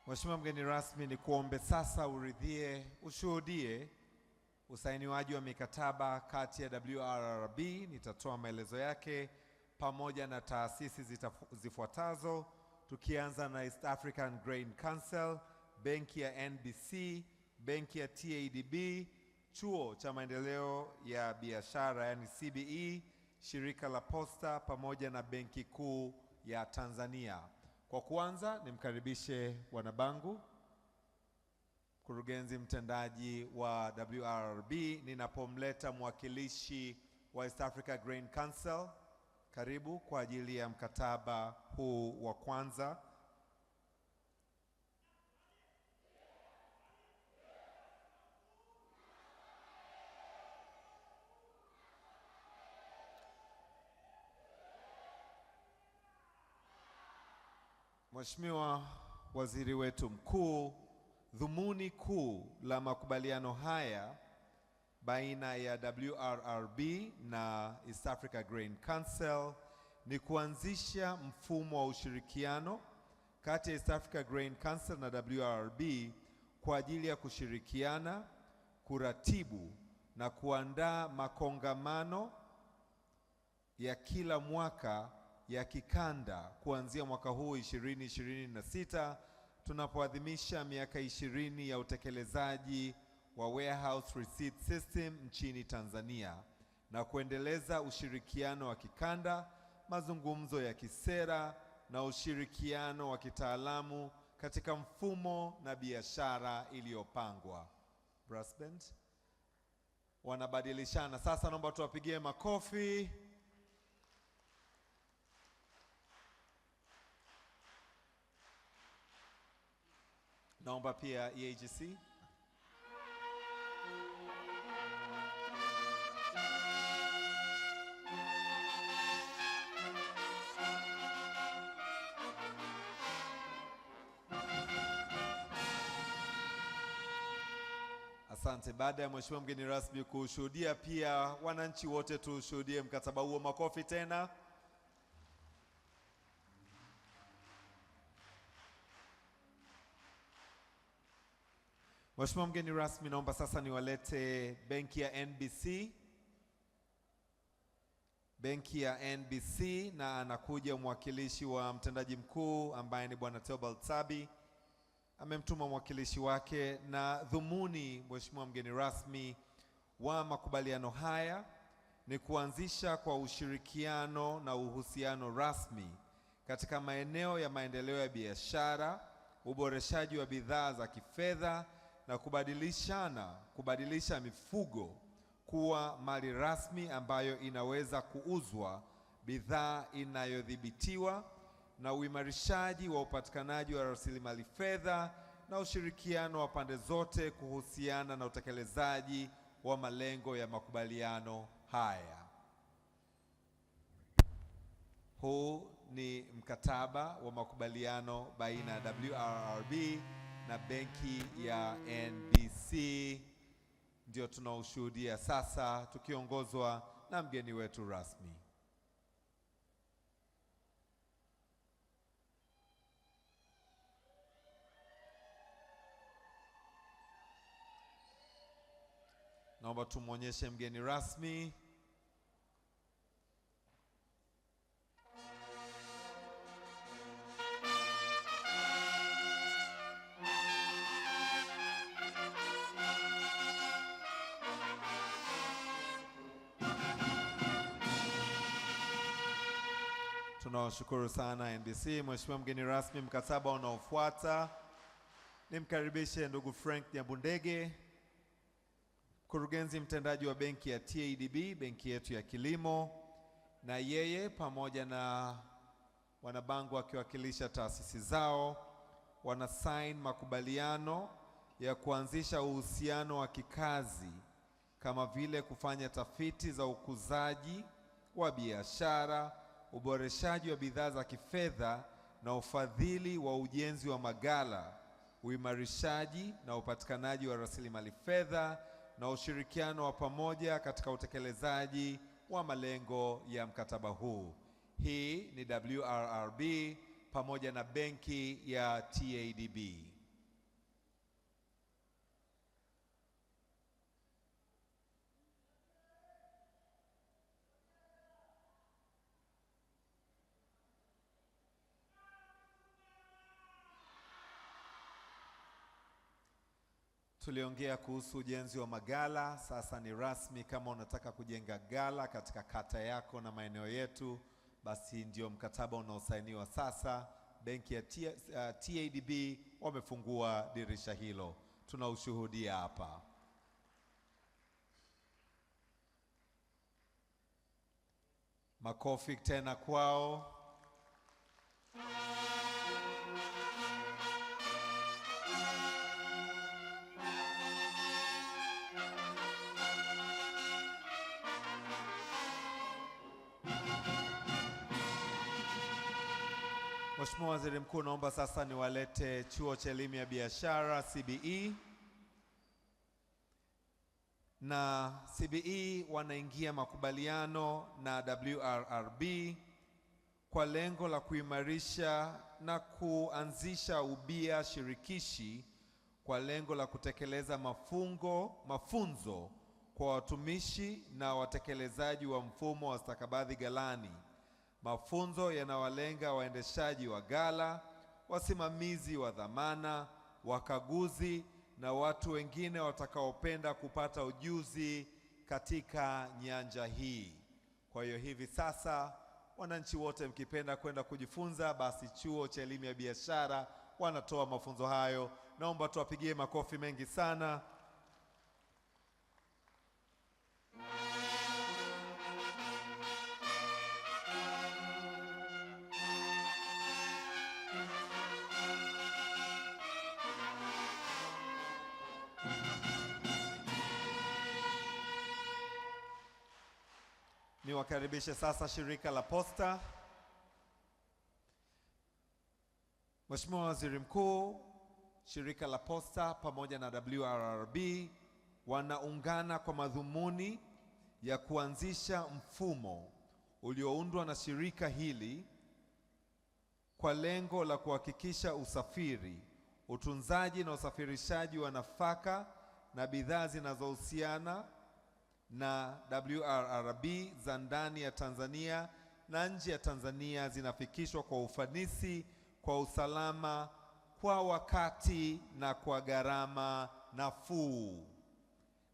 Mheshimiwa mgeni rasmi, ni kuombe sasa ushuhudie usainiwaji wa mikataba kati ya WRRB, nitatoa maelezo yake, pamoja na taasisi zifuatazo, tukianza na East African Grain Council, benki ya NBC, benki ya TADB, chuo cha maendeleo ya biashara yani CBE, shirika la posta, pamoja na benki kuu ya Tanzania. Kwa kwanza nimkaribishe Bwana Bangu, mkurugenzi mtendaji wa WRRB, ninapomleta mwakilishi wa East Africa Grain Council. Karibu kwa ajili ya mkataba huu wa kwanza. Mheshimiwa Waziri wetu mkuu, dhumuni kuu la makubaliano haya baina ya WRRB na East Africa Grain Council ni kuanzisha mfumo wa ushirikiano kati ya East Africa Grain Council na WRRB kwa ajili ya kushirikiana, kuratibu na kuandaa makongamano ya kila mwaka ya kikanda kuanzia mwaka huu 2026 tunapoadhimisha miaka 20 ya utekelezaji wa Warehouse Receipt System nchini Tanzania, na kuendeleza ushirikiano wa kikanda, mazungumzo ya kisera na ushirikiano wa kitaalamu katika mfumo na biashara iliyopangwa. Brass band wanabadilishana sasa, naomba tuwapigie makofi. Naomba pia EAGC. Asante. Baada ya Mheshimiwa mgeni rasmi kushuhudia, pia wananchi wote tushuhudie mkataba huo. Makofi tena. Mheshimiwa mgeni rasmi, naomba sasa niwalete benki ya NBC. Benki ya NBC, na anakuja mwakilishi wa mtendaji mkuu ambaye ni Bwana Theobald Sabi. Amemtuma mwakilishi wake, na dhumuni Mheshimiwa mgeni rasmi wa makubaliano haya ni kuanzisha kwa ushirikiano na uhusiano rasmi katika maeneo ya maendeleo ya biashara, uboreshaji wa bidhaa za kifedha na kubadilisha mifugo kuwa mali rasmi ambayo inaweza kuuzwa, bidhaa inayodhibitiwa, na uimarishaji wa upatikanaji wa rasilimali fedha na ushirikiano wa pande zote kuhusiana na utekelezaji wa malengo ya makubaliano haya. Huu ni mkataba wa makubaliano baina ya WRRB na benki ya NBC, ndio tunaoshuhudia sasa tukiongozwa na mgeni wetu rasmi. Naomba tumuonyeshe mgeni rasmi. Tunawashukuru sana NBC. Mheshimiwa mgeni rasmi, mkataba unaofuata nimkaribishe ndugu Frank Nyambundege, mkurugenzi mtendaji wa benki ya TADB, benki yetu ya kilimo, na yeye pamoja na wanabangu wakiwakilisha taasisi zao wanasign makubaliano ya kuanzisha uhusiano wa kikazi kama vile kufanya tafiti za ukuzaji wa biashara, uboreshaji wa bidhaa za kifedha na ufadhili wa ujenzi wa maghala, uimarishaji na upatikanaji wa rasilimali fedha na ushirikiano wa pamoja katika utekelezaji wa malengo ya mkataba huu. Hii ni WRRB pamoja na benki ya TADB. Tuliongea kuhusu ujenzi wa magala. Sasa ni rasmi, kama unataka kujenga gala katika kata yako na maeneo yetu, basi ndio mkataba unaosainiwa sasa. Benki ya TADB wamefungua dirisha hilo, tunaushuhudia hapa. Makofi tena kwao. Mheshimiwa Waziri Mkuu, naomba sasa niwalete Chuo cha Elimu ya Biashara CBE. Na CBE wanaingia makubaliano na WRRB kwa lengo la kuimarisha na kuanzisha ubia shirikishi kwa lengo la kutekeleza mafunzo kwa watumishi na watekelezaji wa mfumo wa stakabadhi ghalani. Mafunzo yanawalenga waendeshaji wa ghala, wasimamizi wa dhamana, wakaguzi na watu wengine watakaopenda kupata ujuzi katika nyanja hii. Kwa hiyo hivi sasa, wananchi wote mkipenda kwenda kujifunza, basi Chuo cha Elimu ya Biashara wanatoa mafunzo hayo. Naomba tuwapigie makofi mengi sana. Niwakaribishe sasa shirika la Posta. Mheshimiwa Waziri Mkuu, shirika la Posta pamoja na WRRB wanaungana kwa madhumuni ya kuanzisha mfumo ulioundwa na shirika hili kwa lengo la kuhakikisha usafiri, utunzaji na usafirishaji wa nafaka na bidhaa zinazohusiana na WRRB za ndani ya Tanzania na nje ya Tanzania zinafikishwa kwa ufanisi, kwa usalama, kwa wakati na kwa gharama nafuu.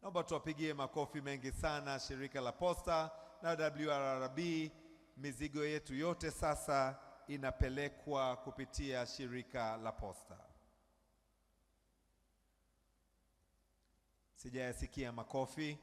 Naomba tuwapigie makofi mengi sana shirika la Posta na WRRB. Mizigo yetu yote sasa inapelekwa kupitia shirika la Posta. Sijayasikia makofi.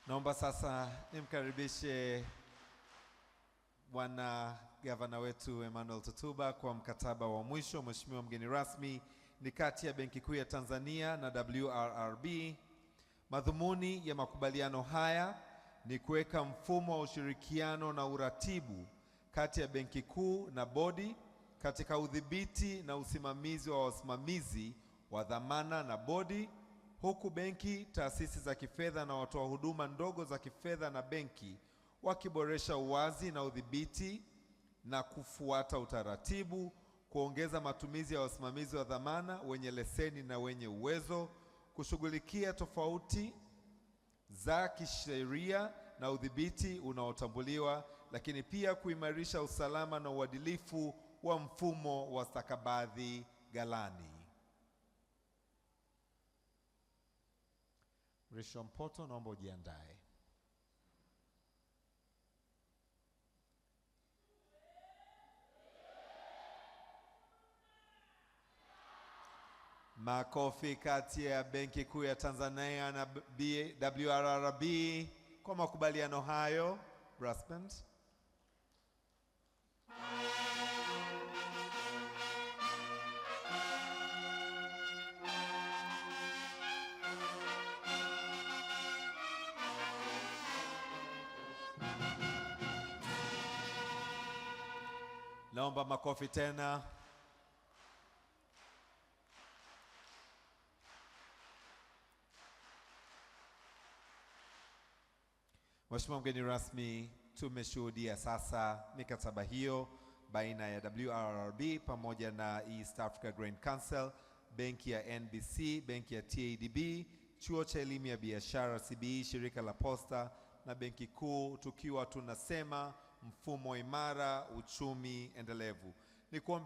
Naomba sasa nimkaribishe Bwana Gavana wetu Emmanuel Tutuba kwa mkataba wa mwisho. Mheshimiwa mgeni rasmi, ni kati ya Benki Kuu ya Tanzania na WRRB. Madhumuni ya makubaliano haya ni kuweka mfumo wa ushirikiano na uratibu kati ya Benki Kuu na bodi katika udhibiti na usimamizi wa wasimamizi wa dhamana na bodi, huku benki, taasisi za kifedha na watoa huduma ndogo za kifedha na benki wakiboresha uwazi na udhibiti na kufuata utaratibu, kuongeza matumizi ya wasimamizi wa dhamana wenye leseni na wenye uwezo, kushughulikia tofauti za kisheria na udhibiti unaotambuliwa, lakini pia kuimarisha usalama na uadilifu wa mfumo wa stakabadhi ghalani. Mrisho Mpoto, naomba ujiandae. Makofi kati ya Benki Kuu ya Tanzania na WRRB kwa makubaliano hayo. Brass band. Naomba makofi tena. Mheshimiwa mgeni rasmi, tumeshuhudia sasa mikataba hiyo baina ya WRRB pamoja na East Africa Grain Council, benki ya NBC, benki ya TADB, chuo cha elimu ya biashara CBE, shirika la posta na benki kuu, tukiwa tunasema mfumo imara, uchumi endelevu. Nikuombe